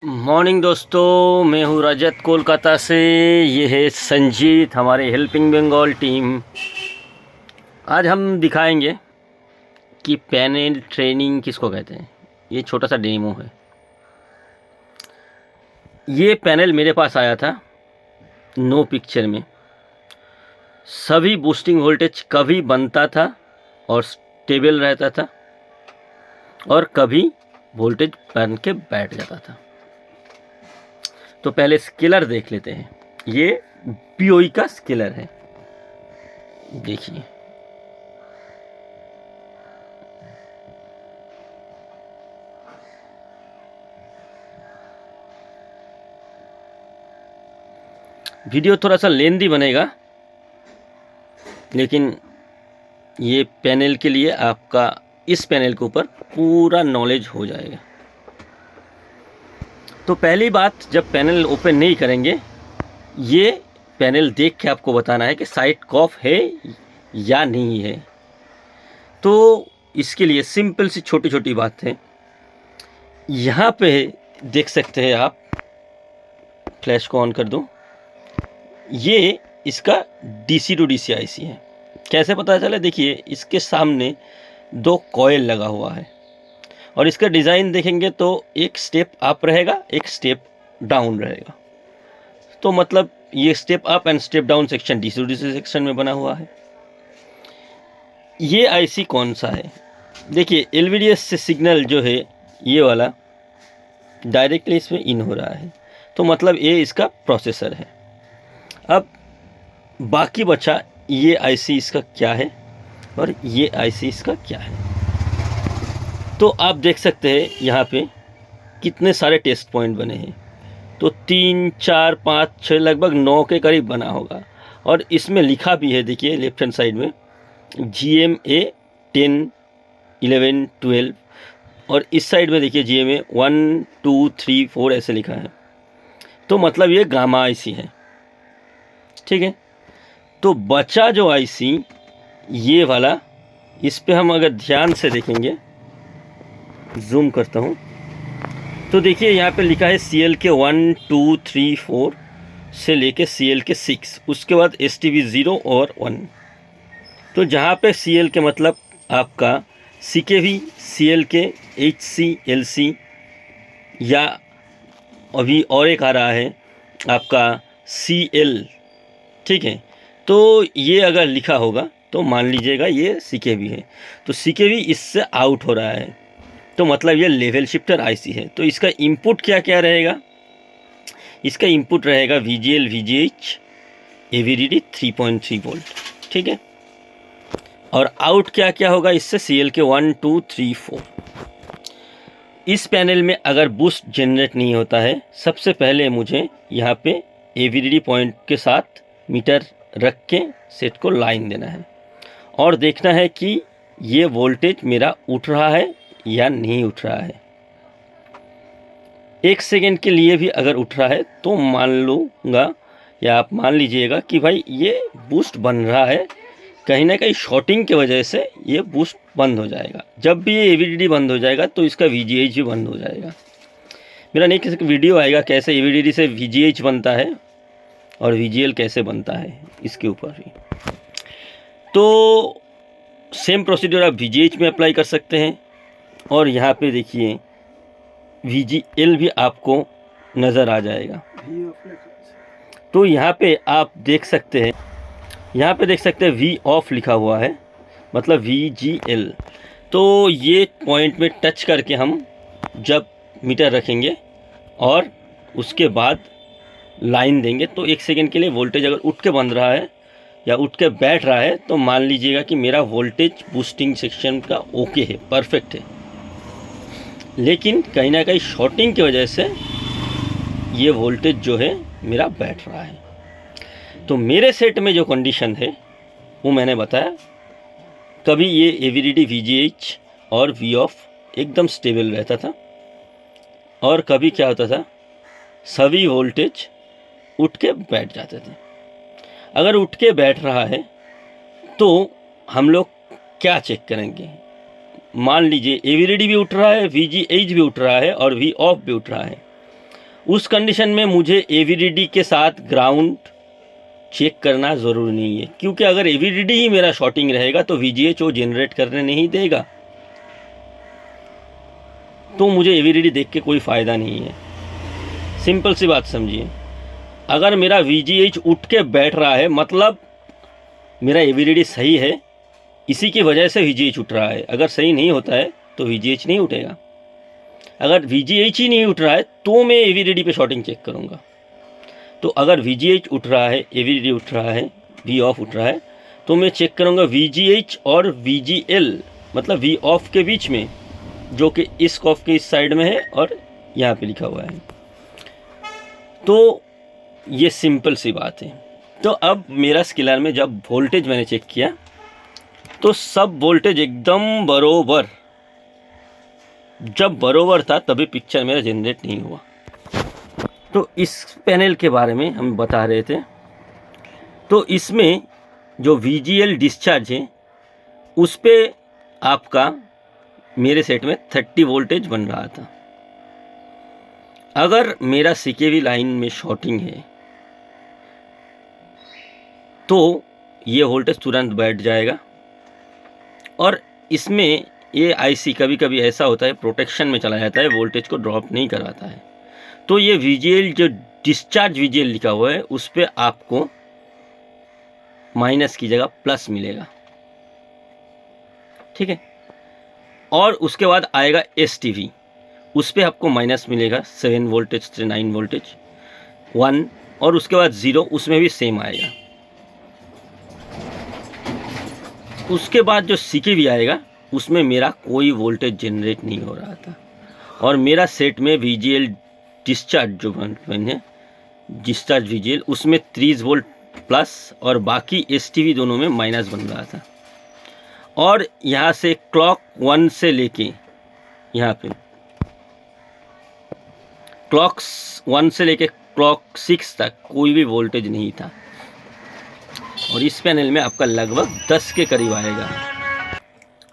Morning दोस्तों, मैं हूँ रजत कोलकाता से। ये है संजीत, हमारे हेल्पिंग बंगाल टीम। आज हम दिखाएंगे कि पैनल ट्रेनिंग किसको कहते हैं। ये छोटा सा डेमो है। ये पैनल मेरे पास आया था नो पिक्चर में। सभी बूस्टिंग वोल्टेज कभी बनता था और स्टेबल रहता था, और कभी वोल्टेज बन के बैठ जाता था। तो पहले स्केलर देख लेते हैं। ये पीओई का स्केलर है, देखिए। वीडियो थोड़ा सा लेंदी बनेगा, लेकिन ये पैनल के लिए आपका इस पैनल के ऊपर पूरा नॉलेज हो जाएगा। तो पहली बात, जब पैनल ओपन नहीं करेंगे, ये पैनल देख के आपको बताना है कि साइड कॉफ है या नहीं है। तो इसके लिए सिंपल सी छोटी छोटी बात है। यहाँ पे देख सकते हैं आप, फ्लैश को ऑन कर दो। ये इसका डीसी टू डीसी आईसी है। कैसे पता चला? देखिए, इसके सामने दो कॉइल लगा हुआ है, और इसका डिज़ाइन देखेंगे तो एक स्टेप अप रहेगा, एक स्टेप डाउन रहेगा। तो मतलब ये step up and step down section DC to DC section में बना हुआ है। ये आईसी कौन सा है? देखिए, एलवीडीएस से सिग्नल जो है ये वाला डायरेक्टली इसमें इन हो रहा है, तो मतलब ये इसका प्रोसेसर है। अब बाकी बचा ये आईसी इसका क्या है और ये आईसी इसका क्या है। तो आप देख सकते हैं यहाँ पे कितने सारे टेस्ट पॉइंट बने हैं। तो 3, 4, 5, 6, लगभग 9 के करीब बना होगा। और इसमें लिखा भी है, देखिए लेफ्ट हैंड साइड में GMA 10, 11, 12, और इस साइड में देखिए GMA 1, 2, 3, 4 ऐसे लिखा है। तो मतलब ये गामा आईसी है, ठीक है। तो बचा जो आईसी ये वाला, इस पे हम अगर ध्यान से देखेंगे, जूम करता हूँ, तो देखिए यहाँ पे लिखा है CL के 1, 2, 3, 4 से लेके CL के 6, उसके बाद STB 0 और 1। तो जहाँ पे CL के मतलब आपका CKV, CL के HC, LC, या अभी और एक आ रहा है आपका CL, ठीक है। तो ये अगर लिखा होगा तो मान लीजिएगा ये CKV है, तो CKV इससे आउट हो रहा है, तो मतलब ये लेवल शिफ्टर आईसी है। तो इसका इनपुट क्या क्या रहेगा? इसका इनपुट रहेगा VGL, VGH, AVDD 3.3 वोल्ट, ठीक है। और आउट क्या क्या होगा इससे? CL के 1, 2, 3, 4। इस पैनल में अगर बूस्ट जनरेट नहीं होता है, सबसे पहले मुझे यहाँ पे AVDD पॉइंट के साथ मीटर रख के सेट को लाइन देना है, और देखना है कि ये वोल्टेज मेरा उठ रहा है या नहीं उठ रहा है। 1 सेकेंड के लिए भी अगर उठ रहा है तो मान लूँगा, या आप मान लीजिएगा कि भाई ये बूस्ट बन रहा है। कहीं ना कहीं शॉर्टिंग की वजह से ये बूस्ट बंद हो जाएगा। जब भी ये AVDD बंद हो जाएगा तो इसका VGH भी बंद हो जाएगा। मेरा नेक्स्ट वीडियो आएगा कैसे AVDD से VGH बनता है और VGL कैसे बनता है, इसके ऊपर भी। तो सेम प्रोसीड्यूर आप VGH में अप्लाई कर सकते हैं। और यहाँ पे देखिए VGL भी आपको नज़र आ जाएगा। तो यहाँ पे आप देख सकते हैं, यहाँ पे देख सकते हैं V ऑफ लिखा हुआ है, मतलब VGL। तो ये पॉइंट में टच करके हम जब मीटर रखेंगे और उसके बाद लाइन देंगे, तो 1 सेकेंड के लिए वोल्टेज अगर उठ के बन रहा है या उठ के बैठ रहा है, तो मान लीजिएगा कि मेरा वोल्टेज बूस्टिंग सेक्शन का ओके है, परफेक्ट है। लेकिन कहीं ना कहीं शॉर्टिंग की वजह से ये वोल्टेज जो है मेरा बैठ रहा है। तो मेरे सेट में जो कंडीशन है वो मैंने बताया। कभी ये AVDD, VGH और V ऑफ एकदम स्टेबल रहता था, और कभी क्या होता था, सभी वोल्टेज उठ के बैठ जाते थे। अगर उठ के बैठ रहा है तो हम लोग क्या चेक करेंगे? मान लीजिए AVDD भी उठ रहा है, VGH भी उठ रहा है और V ऑफ भी उठ रहा है, उस कंडीशन में मुझे AVDD के साथ ग्राउंड चेक करना ज़रूरी नहीं है, क्योंकि अगर AVDD ही मेरा शॉर्टिंग रहेगा तो VGH वो जनरेट करने नहीं देगा, तो मुझे AVDD देख के कोई फ़ायदा नहीं है। सिंपल सी बात समझिए, अगर मेरा VGH उठ के बैठ रहा है मतलब मेरा AVDD सही है, इसी की वजह से VGH उठ रहा है। अगर सही नहीं होता है तो VGH नहीं उठेगा। अगर VGH ही नहीं उठ रहा है तो मैं AVDD पे शॉर्टिंग चेक करूँगा। तो अगर VGH उठ रहा है, AVDD उठ रहा है, V ऑफ उठ रहा है, तो मैं चेक करूँगा VGH और VGL मतलब V ऑफ के बीच में, जो कि इस कॉफ के इस साइड में है और यहाँ पे लिखा हुआ है। तो ये सिंपल सी बात है। तो अब मेरा स्केलर में जब वोल्टेज मैंने चेक किया तो सब वोल्टेज एकदम बरोबर, जब बरोबर था तभी पिक्चर मेरा जनरेट नहीं हुआ। तो इस पैनल के बारे में हम बता रहे थे। तो इसमें जो VGL डिस्चार्ज है उस पे आपका मेरे सेट में 30 वोल्टेज बन रहा था। अगर मेरा CKV लाइन में शॉर्टिंग है तो ये वोल्टेज तुरंत बैठ जाएगा। और इसमें ये IC कभी कभी ऐसा होता है प्रोटेक्शन में चला जाता है, वोल्टेज को ड्रॉप नहीं कराता है। तो ये VGL जो डिस्चार्ज VGL लिखा हुआ है उस पर आपको माइनस की जगह प्लस मिलेगा, ठीक है। और उसके बाद आएगा STV, उस पर आपको माइनस मिलेगा 7 वोल्टेज से 9 वोल्टेज 1, और उसके बाद 0, उसमें भी सेम आएगा। उसके बाद जो CKV आएगा उसमें मेरा कोई वोल्टेज जनरेट नहीं हो रहा था, और मेरा सेट में VGL डिस्चार्ज जो है डिस्चार्ज VGL उसमें 30 वोल्ट प्लस और बाकी STV दोनों में माइनस बन रहा था। और यहाँ से क्लॉक 1 से लेके यहाँ पे क्लॉक 1 से लेके क्लॉक 6 तक कोई भी वोल्टेज नहीं था, और इस पैनल में आपका लगभग 10 के करीब आएगा।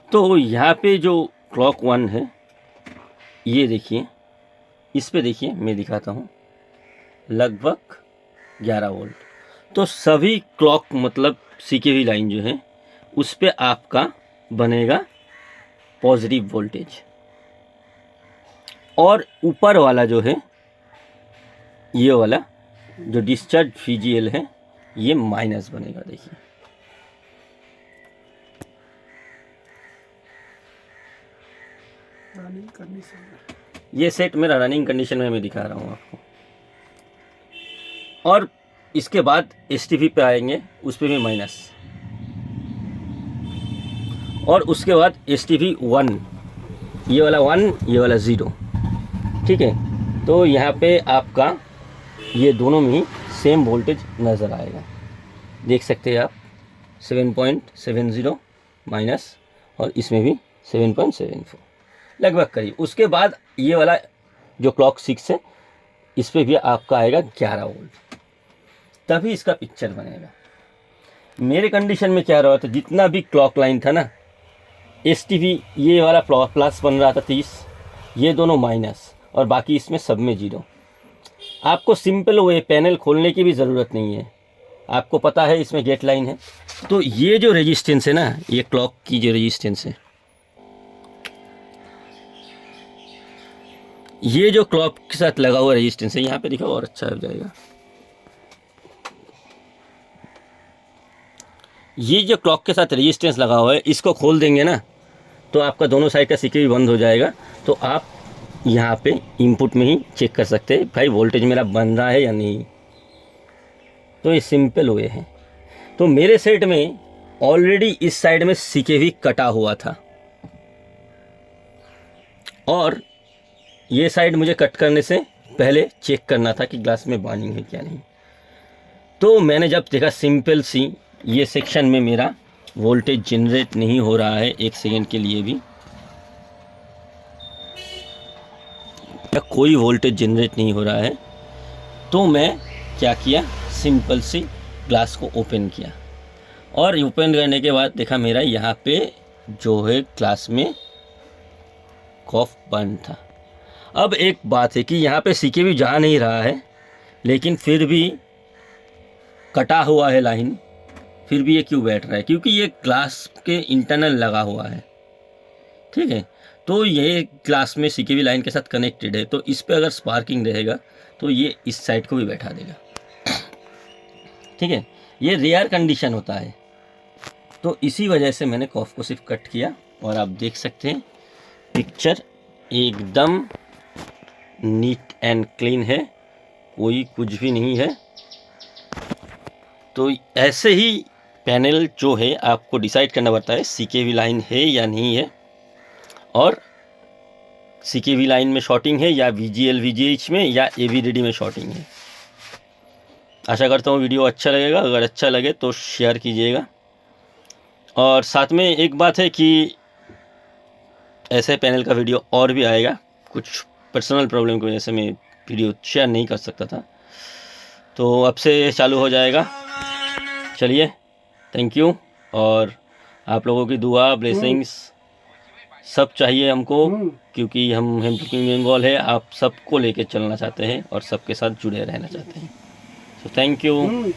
तो यहाँ पे जो क्लॉक 1 है ये देखिए, इस पे देखिए मैं दिखाता हूँ, लगभग 11 वोल्ट। तो सभी क्लॉक मतलब CKV लाइन जो है उस पे आपका बनेगा पॉजिटिव वोल्टेज, और ऊपर वाला जो है ये वाला जो डिस्चार्ज VGL है ये माइनस बनेगा। देखिए रनिंग कंडीशन, ये सेट मेरा रनिंग कंडीशन में मैं दिखा रहा हूँ आपको। और इसके बाद STV पे आएंगे, उस पर भी माइनस, और उसके बाद STV 1, ये वाला 1 ये वाला 0, ठीक है। तो यहाँ पे आपका ये दोनों में ही सेम वोल्टेज नज़र आएगा, देख सकते हैं आप 7.70 माइनस, और इसमें भी 7.74 लगभग करीब। उसके बाद ये वाला जो क्लॉक 6 है इस पर भी आपका आएगा 11 वोल्ट, तभी इसका पिक्चर बनेगा। मेरे कंडीशन में क्या रहा था, जितना भी क्लॉक लाइन था ना, STV ये वाला प्लस बन रहा था 30, ये दोनों माइनस, और बाकी इसमें सब में 0। आपको सिंपल वे पैनल खोलने की भी ज़रूरत नहीं है, आपको पता है इसमें गेट लाइन है। तो ये जो रेजिस्टेंस है ना, ये क्लॉक की जो रेजिस्टेंस है, ये जो क्लॉक के साथ लगा हुआ रेजिस्टेंस है, यहाँ पे दिखा और अच्छा हो जाएगा। ये जो क्लॉक के साथ रेजिस्टेंस लगा हुआ है, इसको खोल देंगे ना तो आपका दोनों साइड का CKV बंद हो जाएगा। तो आप यहाँ पे इनपुट में ही चेक कर सकते हैं भाई वोल्टेज मेरा बन रहा है या नहीं। तो ये सिंपल वे है। तो मेरे सेट में ऑलरेडी इस साइड में CKV कटा हुआ था, और ये साइड मुझे कट करने से पहले चेक करना था कि ग्लास में बर्निंग है क्या नहीं। तो मैंने जब देखा सिंपल सी ये सेक्शन में मेरा वोल्टेज जनरेट नहीं हो रहा है 1 सेकेंड के लिए भी, या कोई वोल्टेज जनरेट नहीं हो रहा है, तो मैं क्या किया, सिंपल सी ग्लास को ओपन किया, और ओपन करने के बाद देखा मेरा यहाँ पे जो है ग्लास में कॉफ बंद था। अब एक बात है कि यहाँ पे CKV जा नहीं रहा है, लेकिन फिर भी कटा हुआ है लाइन, फिर भी ये क्यों बैठ रहा है? क्योंकि ये ग्लास के इंटरनल लगा हुआ है, ठीक है। तो ये ग्लास में CKV लाइन के साथ कनेक्टेड है, तो इस पे अगर स्पार्किंग रहेगा तो ये इस साइड को भी बैठा देगा, ठीक है। ये रेयर कंडीशन होता है, तो इसी वजह से मैंने कॉफ को सिर्फ कट किया। और आप देख सकते हैं पिक्चर एकदम नीट एंड क्लीन है, कोई कुछ भी नहीं है। तो ऐसे ही पैनल जो है आपको डिसाइड करना पड़ता है CKV लाइन है या नहीं है, और CKV लाइन में शॉर्टिंग है या VGL VGH में या AVDD में शॉर्टिंग है। आशा करता हूँ वीडियो अच्छा लगेगा, अगर अच्छा लगे तो शेयर कीजिएगा। और साथ में एक बात है कि ऐसे पैनल का वीडियो और भी आएगा, कुछ पर्सनल प्रॉब्लम की वजह से मैं वीडियो शेयर नहीं कर सकता था, तो अब से चालू हो जाएगा। चलिए, थैंक यू। और आप लोगों की दुआ, ब्लेसिंग्स सब चाहिए हमको, क्योंकि हम कुकिंग बंगाल है, आप सबको लेके चलना चाहते हैं और सबके साथ जुड़े रहना चाहते हैं। So thank you.